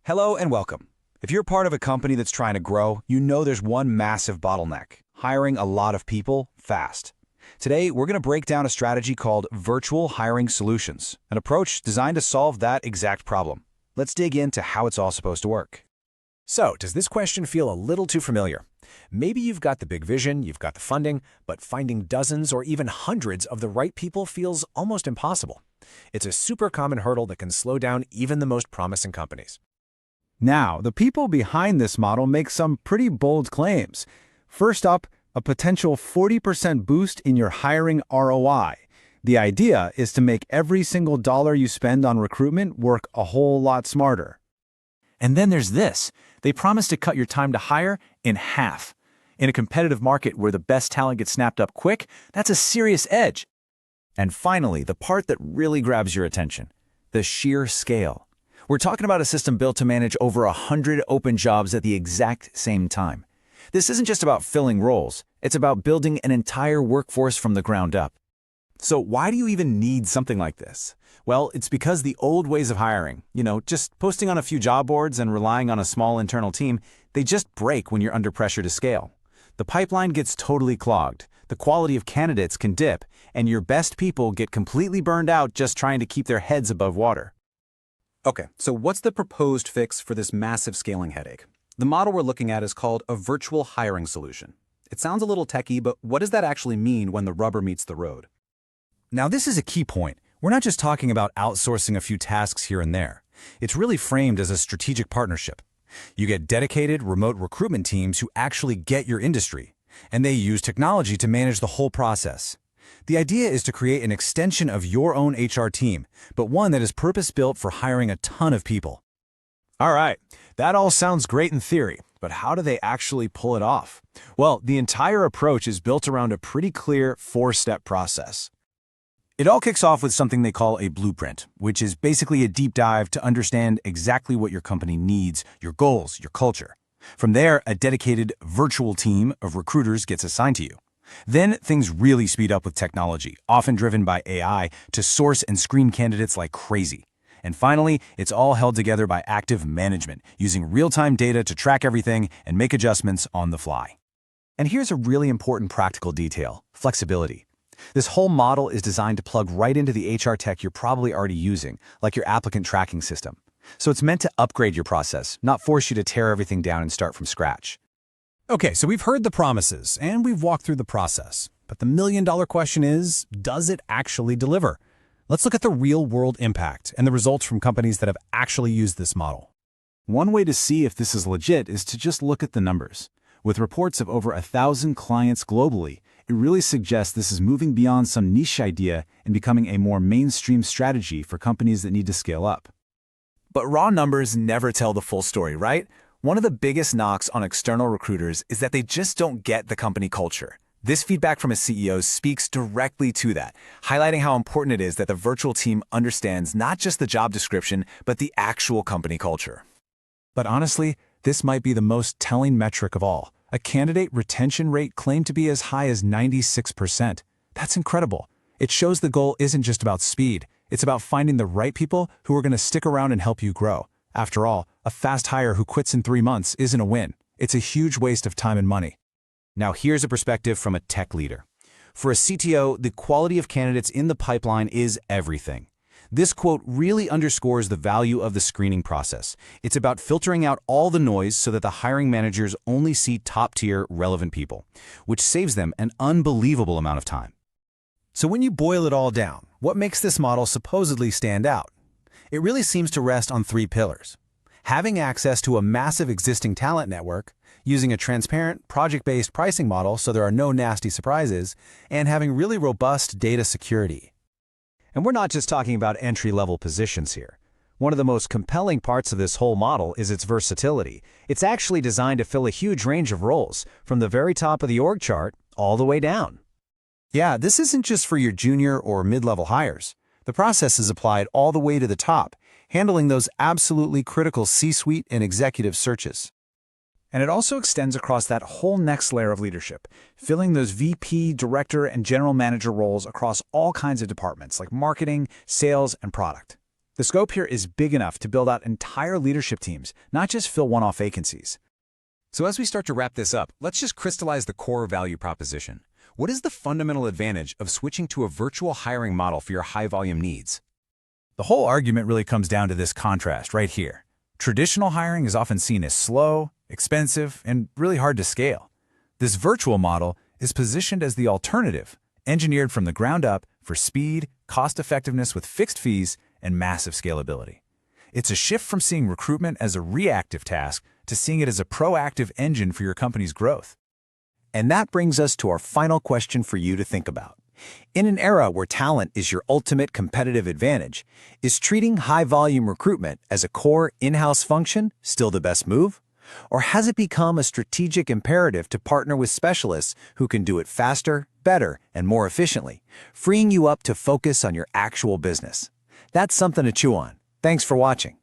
Hello and welcome. If you're part of a company that's trying to grow, you know there's one massive bottleneck: hiring a lot of people fast. Today, we're going to break down a strategy called virtual hiring solutions, an approach designed to solve that exact problem. Let's dig into how it's all supposed to work. So, does this question feel a little too familiar? Maybe you've got the big vision, you've got the funding, but finding dozens or even hundreds of the right people feels almost impossible. It's a super common hurdle that can slow down even the most promising companies. Now, the people behind this model make some pretty bold claims. First up, a potential 40% boost in your hiring ROI. The idea is to make every single dollar you spend on recruitment work a whole lot smarter. And then there's this. They promise to cut your time to hire in half. In a competitive market where the best talent gets snapped up quick, that's a serious edge. And finally, the part that really grabs your attention: the sheer scale. We're talking about a system built to manage over 100 open jobs at the exact same time. This isn't just about filling roles, it's about building an entire workforce from the ground up. So why do you even need something like this? Well, it's because the old ways of hiring, just posting on a few job boards and relying on a small internal team, they just break when you're under pressure to scale. The pipeline gets totally clogged, the quality of candidates can dip, and your best people get completely burned out just trying to keep their heads above water. Okay, so what's the proposed fix for this massive scaling headache? The model we're looking at is called a virtual hiring solution. It sounds a little techy, but what does that actually mean when the rubber meets the road? Now, this is a key point. We're not just talking about outsourcing a few tasks here and there. It's really framed as a strategic partnership. You get dedicated remote recruitment teams who actually get your industry, and they use technology to manage the whole process. The idea is to create an extension of your own HR team, but one that is purpose-built for hiring a ton of people. All right, that all sounds great in theory, but how do they actually pull it off? Well, the entire approach is built around a pretty clear four-step process. It all kicks off with something they call a blueprint, which is basically a deep dive to understand exactly what your company needs, your goals, your culture. From there, a dedicated virtual team of recruiters gets assigned to you. Then things really speed up with technology, often driven by AI, to source and screen candidates like crazy. And finally, it's all held together by active management, using real-time data to track everything and make adjustments on the fly. And here's a really important practical detail: flexibility. This whole model is designed to plug right into the HR tech you're probably already using, like your applicant tracking system. So it's meant to upgrade your process, not force you to tear everything down and start from scratch. Okay, so we've heard the promises, and we've walked through the process. But the million-dollar question is, does it actually deliver? Let's look at the real-world impact and the results from companies that have actually used this model. One way to see if this is legit is to just look at the numbers. With reports of over 1,000 clients globally, it really suggests this is moving beyond some niche idea and becoming a more mainstream strategy for companies that need to scale up. But raw numbers never tell the full story, right? One of the biggest knocks on external recruiters is that they just don't get the company culture. This feedback from a CEO speaks directly to that, highlighting how important it is that the virtual team understands not just the job description, but the actual company culture. But honestly, this might be the most telling metric of all. A candidate retention rate claimed to be as high as 96%. That's incredible. It shows the goal isn't just about speed. It's about finding the right people who are going to stick around and help you grow. After all, a fast hire who quits in 3 months isn't a win. It's a huge waste of time and money. Now here's a perspective from a tech leader. For a CTO, the quality of candidates in the pipeline is everything. This quote really underscores the value of the screening process. It's about filtering out all the noise so that the hiring managers only see top-tier, relevant people, which saves them an unbelievable amount of time. So when you boil it all down, what makes this model supposedly stand out? It really seems to rest on 3 pillars: having access to a massive existing talent network, using a transparent, project-based pricing model so there are no nasty surprises, and having really robust data security. And we're not just talking about entry-level positions here. One of the most compelling parts of this whole model is its versatility. It's actually designed to fill a huge range of roles, from the very top of the org chart all the way down. Yeah, this isn't just for your junior or mid-level hires. The process is applied all the way to the top, handling those absolutely critical C-suite and executive searches. And it also extends across that whole next layer of leadership, filling those VP, director, and general manager roles across all kinds of departments like marketing, sales, and product. The scope here is big enough to build out entire leadership teams, not just fill one-off vacancies. So as we start to wrap this up, let's just crystallize the core value proposition. What is the fundamental advantage of switching to a virtual hiring model for your high-volume needs? The whole argument really comes down to this contrast right here. Traditional hiring is often seen as slow, expensive, and really hard to scale. This virtual model is positioned as the alternative, engineered from the ground up for speed, cost-effectiveness with fixed fees, and massive scalability. It's a shift from seeing recruitment as a reactive task to seeing it as a proactive engine for your company's growth. And that brings us to our final question for you to think about. In an era where talent is your ultimate competitive advantage, is treating high-volume recruitment as a core in-house function still the best move? Or has it become a strategic imperative to partner with specialists who can do it faster, better, and more efficiently, freeing you up to focus on your actual business? That's something to chew on. Thanks for watching.